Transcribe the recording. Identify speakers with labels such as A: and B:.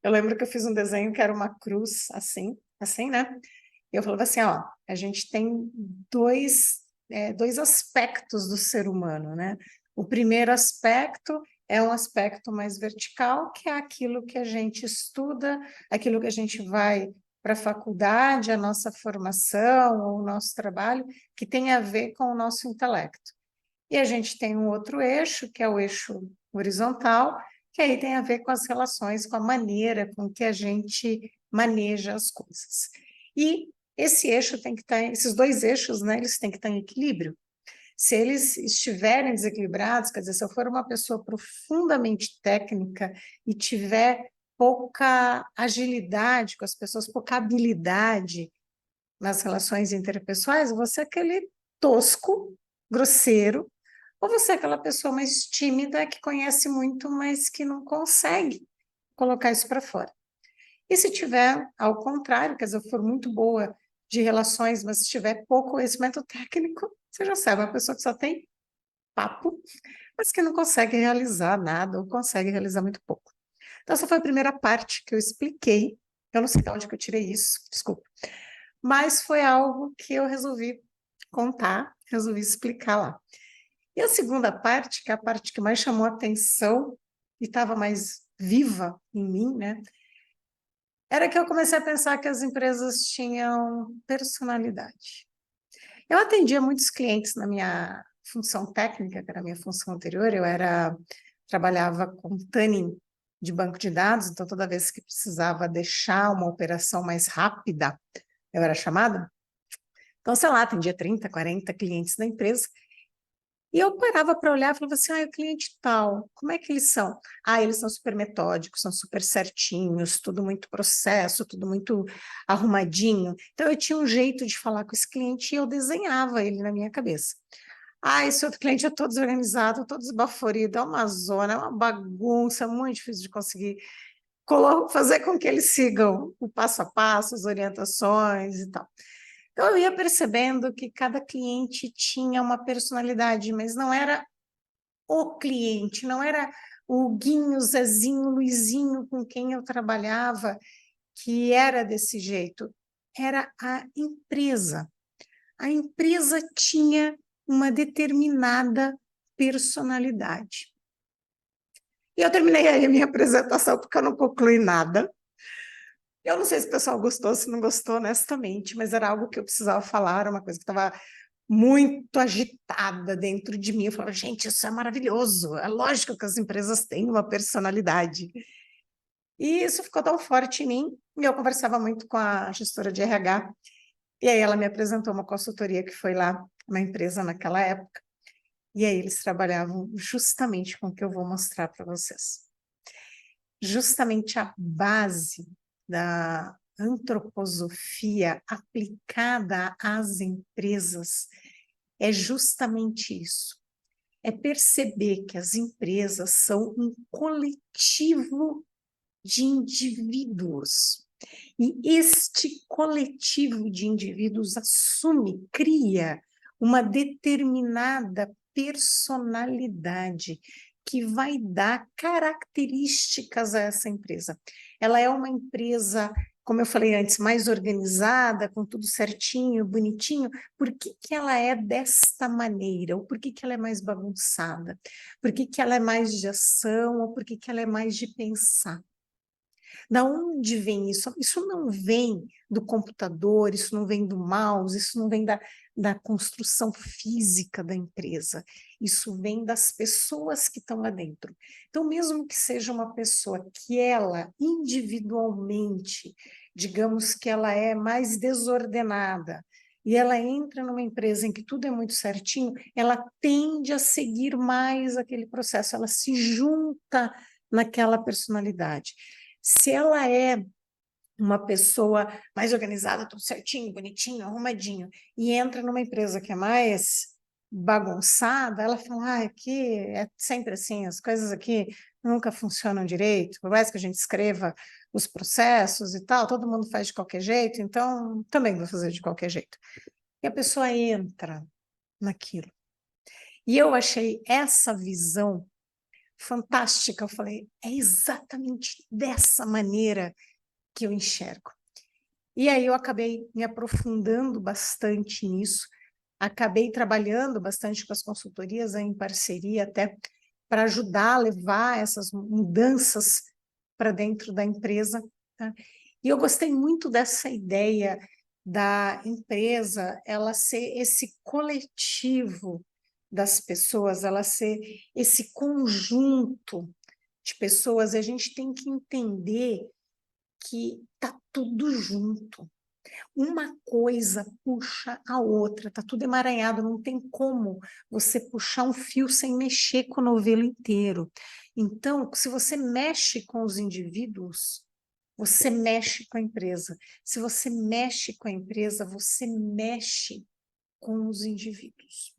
A: Eu lembro que eu fiz um desenho que era uma cruz, assim, né? E eu falava assim, ó, a gente tem dois aspectos do ser humano, né? O primeiro aspecto é um aspecto mais vertical, que é aquilo que a gente estuda, aquilo que a gente vai para a faculdade, a nossa formação, ou o nosso trabalho, que tem a ver com o nosso intelecto. E a gente tem um outro eixo, que é o eixo horizontal, que aí tem a ver com as relações, com a maneira com que a gente maneja as coisas. E esse eixo tem que estar, esses dois eixos, né, eles têm que estar em equilíbrio. Se eles estiverem desequilibrados, quer dizer, se eu for uma pessoa profundamente técnica e tiver pouca agilidade com as pessoas, pouca habilidade nas relações interpessoais, eu vou ser aquele tosco, grosseiro, ou você é aquela pessoa mais tímida que conhece muito, mas que não consegue colocar isso para fora. E se tiver, ao contrário, quer dizer, eu for muito boa de relações, mas se tiver pouco conhecimento técnico, você já sabe, uma pessoa que só tem papo, mas que não consegue realizar nada, ou consegue realizar muito pouco. Então, essa foi a primeira parte que eu expliquei. Eu não sei de onde que eu tirei isso, desculpa. Mas foi algo que eu resolvi contar, resolvi explicar lá. E a segunda parte, que é a parte que mais chamou a atenção e estava mais viva em mim, né? Era que eu comecei a pensar que as empresas tinham personalidade. Eu atendia muitos clientes na minha função técnica, que era a minha função anterior, trabalhava com tuning de banco de dados, então toda vez que precisava deixar uma operação mais rápida, eu era chamada. Então, sei lá, atendia 30, 40 clientes da empresa. E eu parava para olhar e falava assim, o cliente tal, como é que eles são? Eles são super metódicos, são super certinhos, tudo muito processo, tudo muito arrumadinho. Então, eu tinha um jeito de falar com esse cliente e eu desenhava ele na minha cabeça. Esse outro cliente é todo desorganizado, todo esbaforido, é uma zona, é uma bagunça, muito difícil de conseguir fazer com que eles sigam o passo a passo, as orientações e tal. Então, eu ia percebendo que cada cliente tinha uma personalidade, mas não era o cliente, não era o Guinho, Zezinho, Luizinho com quem eu trabalhava, que era desse jeito. Era a empresa. A empresa tinha uma determinada personalidade. E eu terminei aí a minha apresentação, porque eu não concluí nada. Eu não sei se o pessoal gostou, se não gostou, honestamente, mas era algo que eu precisava falar, era uma coisa que estava muito agitada dentro de mim. Eu falava, gente, isso é maravilhoso, é lógico que as empresas têm uma personalidade. E isso ficou tão forte em mim, e eu conversava muito com a gestora de RH, e aí ela me apresentou uma consultoria que foi lá, uma empresa naquela época, e aí eles trabalhavam justamente com o que eu vou mostrar para vocês. Justamente a base da antroposofia aplicada às empresas é justamente isso. É perceber que as empresas são um coletivo de indivíduos. E este coletivo de indivíduos assume, cria uma determinada personalidade que vai dar características a essa empresa. Ela é uma empresa, como eu falei antes, mais organizada, com tudo certinho, bonitinho. Por que que ela é desta maneira? Ou por que que ela é mais bagunçada? Por que que ela é mais de ação? Ou por que que ela é mais de pensar? Da onde vem isso? Isso não vem do computador, isso não vem do mouse, isso não vem da construção física da empresa, isso vem das pessoas que estão lá dentro. Então, mesmo que seja uma pessoa que ela, individualmente, digamos que ela é mais desordenada, e ela entra numa empresa em que tudo é muito certinho, ela tende a seguir mais aquele processo, ela se junta naquela personalidade. Se ela é uma pessoa mais organizada, tudo certinho, bonitinho, arrumadinho, e entra numa empresa que é mais bagunçada, ela fala, aqui é sempre assim, as coisas aqui nunca funcionam direito, por mais que a gente escreva os processos e tal, todo mundo faz de qualquer jeito, então também vou fazer de qualquer jeito. E a pessoa entra naquilo. E eu achei essa visão fantástica. Eu falei, é exatamente dessa maneira que eu enxergo. E aí eu acabei me aprofundando bastante nisso, acabei trabalhando bastante com as consultorias em parceria até para ajudar a levar essas mudanças para dentro da empresa, tá? E eu gostei muito dessa ideia da empresa, ela ser esse coletivo das pessoas, ela ser esse conjunto de pessoas, e a gente tem que entender que tá tudo junto. Uma coisa puxa a outra, tá tudo emaranhado, não tem como você puxar um fio sem mexer com o novelo inteiro. Então, se você mexe com os indivíduos, você mexe com a empresa. Se você mexe com a empresa, você mexe com os indivíduos.